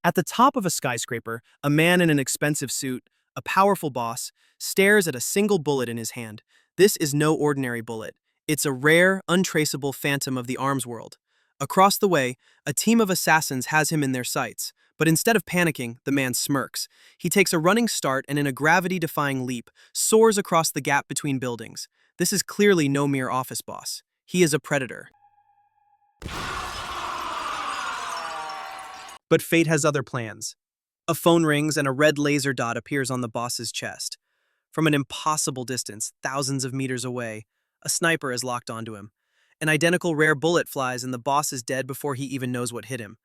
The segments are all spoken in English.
At the top of a skyscraper, a man in an expensive suit, a powerful boss, stares at a single bullet in his hand. This is no ordinary bullet. It's a rare, untraceable phantom of the arms world. Across the way, a team of assassins has him in their sights, but instead of panicking, the man smirks. He takes a running start and in a gravity-defying leap, soars across the gap between buildings. This is clearly no mere office boss. He is a predator. But fate has other plans. A phone rings and a red laser dot appears on the boss's chest. From an impossible distance, thousands of meters away, a sniper is locked onto him. An identical rare bullet flies and the boss is dead before he even knows what hit him.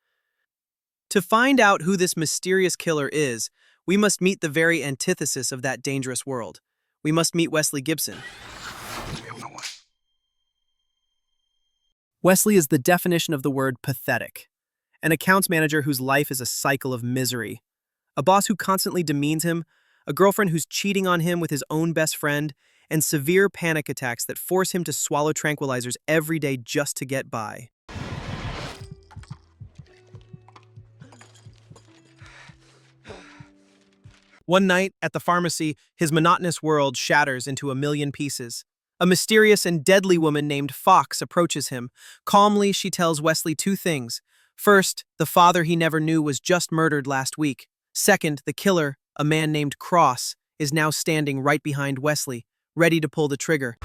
To find out who this mysterious killer is, we must meet the very antithesis of that dangerous world. We must meet Wesley Gibson. Wesley is the definition of the word pathetic. An accounts manager whose life is a cycle of misery. A boss who constantly demeans him, a girlfriend who's cheating on him with his own best friend, and severe panic attacks that force him to swallow tranquilizers every day just to get by. One night, at the pharmacy, his monotonous world shatters into a million pieces. A mysterious and deadly woman named Fox approaches him. Calmly, she tells Wesley two things. First, the father he never knew was just murdered last week. Second, the killer, a man named Cross, is now standing right behind Wesley, ready to pull the trigger.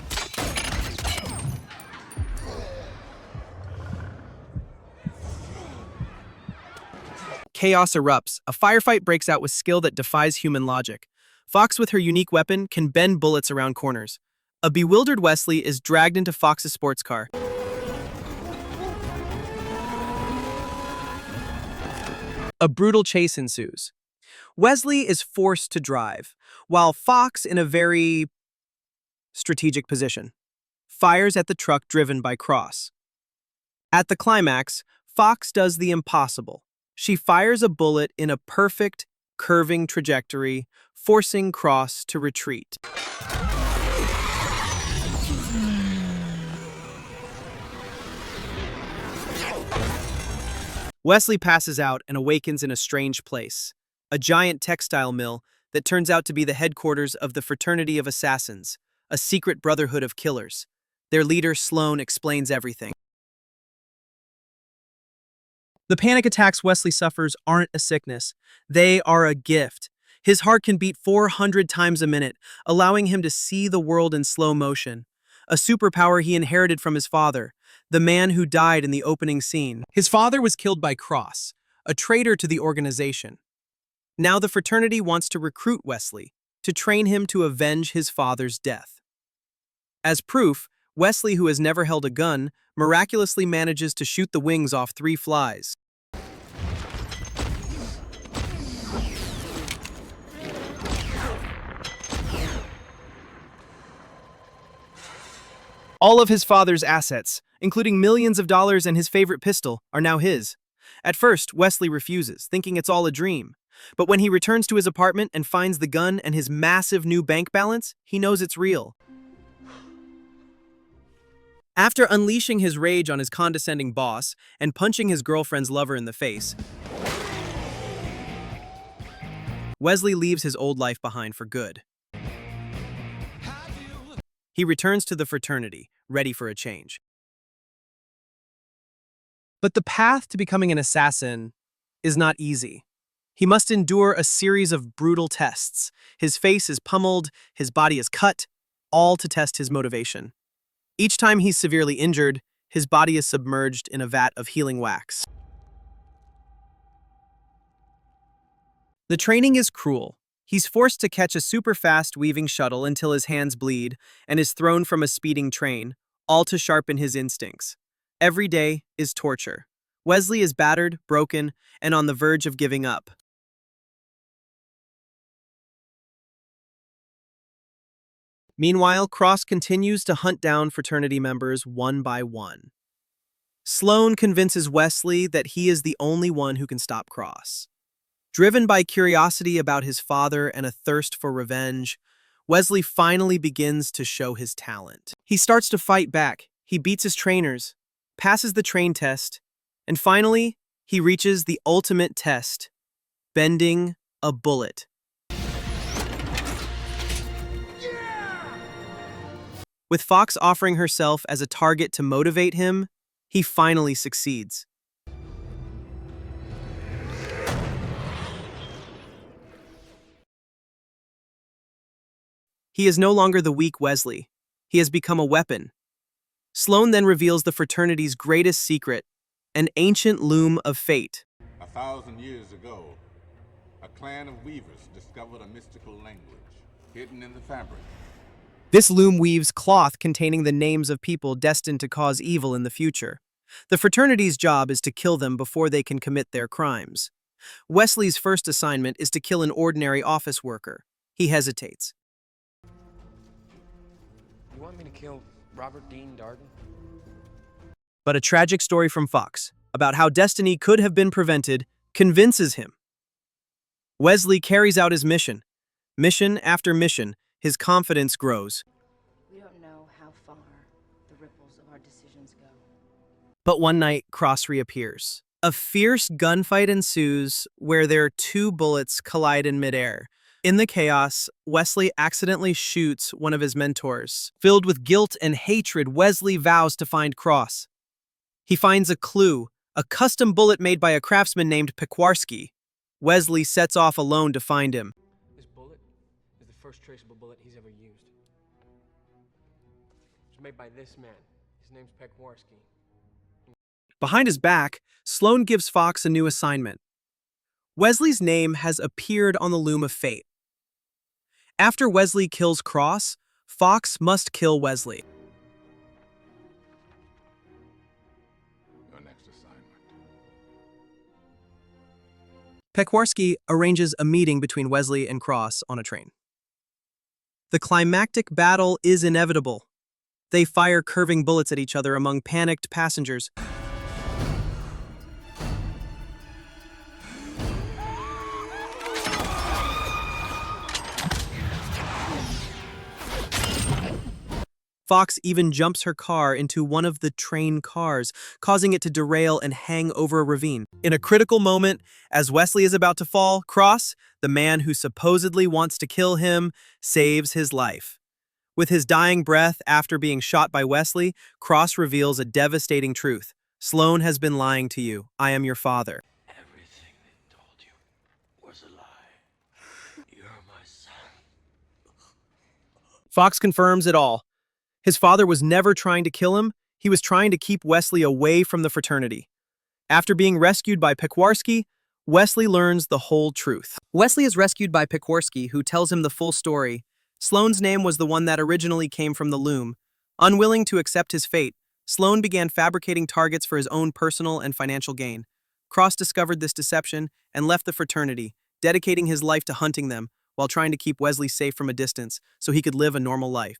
Chaos erupts. A firefight breaks out with skill that defies human logic. Fox, with her unique weapon, can bend bullets around corners. A bewildered Wesley is dragged into Fox's sports car. A brutal chase ensues. Wesley is forced to drive, while Fox, in a very strategic position, fires at the truck driven by Cross. At the climax, Fox does the impossible. She fires a bullet in a perfect, curving trajectory, forcing Cross to retreat. Wesley passes out and awakens in a strange place, a giant textile mill that turns out to be the headquarters of the Fraternity of Assassins, a secret brotherhood of killers. Their leader, Sloan, explains everything. The panic attacks Wesley suffers aren't a sickness. They are a gift. His heart can beat 400 times a minute, allowing him to see the world in slow motion. A superpower he inherited from his father, the man who died in the opening scene. His father was killed by Cross, a traitor to the organization. Now the fraternity wants to recruit Wesley, to train him to avenge his father's death. As proof, Wesley, who has never held a gun, miraculously manages to shoot the wings off 3 flies. All of his father's assets, including millions of dollars and his favorite pistol, are now his. At first, Wesley refuses, thinking it's all a dream. But when he returns to his apartment and finds the gun and his massive new bank balance, he knows it's real. After unleashing his rage on his condescending boss and punching his girlfriend's lover in the face, Wesley leaves his old life behind for good. He returns to the fraternity, ready for a change. But the path to becoming an assassin is not easy. He must endure a series of brutal tests. His face is pummeled, his body is cut, all to test his motivation. Each time he's severely injured, his body is submerged in a vat of healing wax. The training is cruel. He's forced to catch a super-fast weaving shuttle until his hands bleed and is thrown from a speeding train, all to sharpen his instincts. Every day is torture. Wesley is battered, broken, and on the verge of giving up. Meanwhile, Cross continues to hunt down fraternity members one by one. Sloan convinces Wesley that he is the only one who can stop Cross. Driven by curiosity about his father and a thirst for revenge, Wesley finally begins to show his talent. He starts to fight back, he beats his trainers, passes the train test, and finally, he reaches the ultimate test, bending a bullet. With Fox offering herself as a target to motivate him, he finally succeeds. He is no longer the weak Wesley. He has become a weapon. Sloane then reveals the fraternity's greatest secret, an ancient loom of fate. 1,000 years ago, a clan of weavers discovered a mystical language hidden in the fabric. This loom weaves cloth containing the names of people destined to cause evil in the future. The fraternity's job is to kill them before they can commit their crimes. Wesley's first assignment is to kill an ordinary office worker. He hesitates. You want me to kill Robert Dean Darden? But a tragic story from Fox, about how destiny could have been prevented, convinces him. Wesley carries out his mission. Mission after mission, his confidence grows. We don't know how far the ripples of our decisions go. But one night, Cross reappears. A fierce gunfight ensues where their two bullets collide in midair. In the chaos, Wesley accidentally shoots one of his mentors. Filled with guilt and hatred, Wesley vows to find Cross. He finds a clue, a custom bullet made by a craftsman named Pequarski. Wesley sets off alone to find him. This bullet is the first traceable bullet he's ever used. It was made by this man. His name's Pequarski. Behind his back, Sloane gives Fox a new assignment. Wesley's name has appeared on the Loom of Fate. After Wesley kills Cross, Fox must kill Wesley. Your next assignment. Pequarski arranges a meeting between Wesley and Cross on a train. The climactic battle is inevitable. They fire curving bullets at each other among panicked passengers. Fox even jumps her car into one of the train cars, causing it to derail and hang over a ravine. In a critical moment, as Wesley is about to fall, Cross, the man who supposedly wants to kill him, saves his life. With his dying breath after being shot by Wesley, Cross reveals a devastating truth. Sloane has been lying to you. I am your father. Everything they told you was a lie. You're my son. Fox confirms it all. His father was never trying to kill him. He was trying to keep Wesley away from the fraternity. After being rescued by Pequarski, Wesley learns the whole truth. Wesley is rescued by Pequarski, who tells him the full story. Sloane's name was the one that originally came from the loom. Unwilling to accept his fate, Sloane began fabricating targets for his own personal and financial gain. Cross discovered this deception and left the fraternity, dedicating his life to hunting them while trying to keep Wesley safe from a distance so he could live a normal life.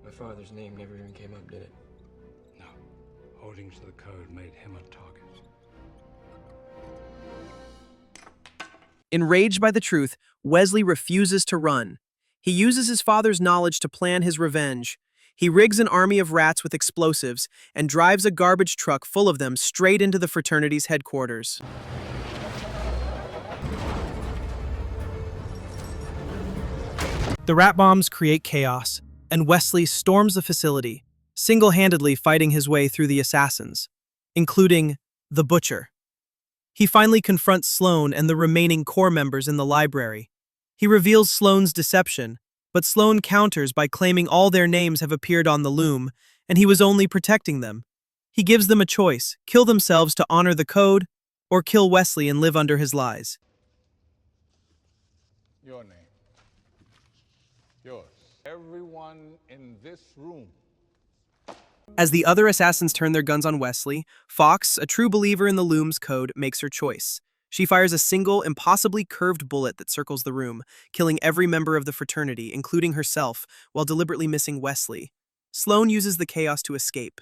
My father's name never even came up, did it? No. Holding to the code made him a target. Enraged by the truth, Wesley refuses to run. He uses his father's knowledge to plan his revenge. He rigs an army of rats with explosives and drives a garbage truck full of them straight into the fraternity's headquarters. The rat bombs create chaos, and Wesley storms the facility, single-handedly fighting his way through the assassins, including the Butcher. He finally confronts Sloane and the remaining core members in the library. He reveals Sloane's deception, but Sloane counters by claiming all their names have appeared on the loom, and he was only protecting them. He gives them a choice: kill themselves to honor the code, or kill Wesley and live under his lies. Your name. Yours. Everyone in this room. As the other assassins turn their guns on Wesley, Fox, a true believer in the loom's code, makes her choice. She fires a single, impossibly curved bullet that circles the room, killing every member of the fraternity, including herself, while deliberately missing Wesley. Sloane uses the chaos to escape.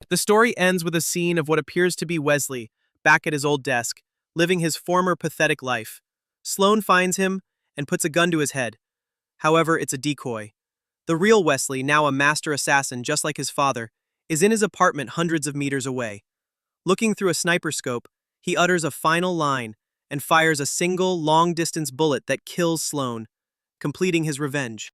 The story ends with a scene of what appears to be Wesley, back at his old desk, living his former pathetic life. Sloane finds him and puts a gun to his head. However, it's a decoy. The real Wesley, now a master assassin just like his father, is in his apartment hundreds of meters away. Looking through a sniper scope, He utters a final line and fires a single long-distance bullet that kills Sloane, completing his revenge.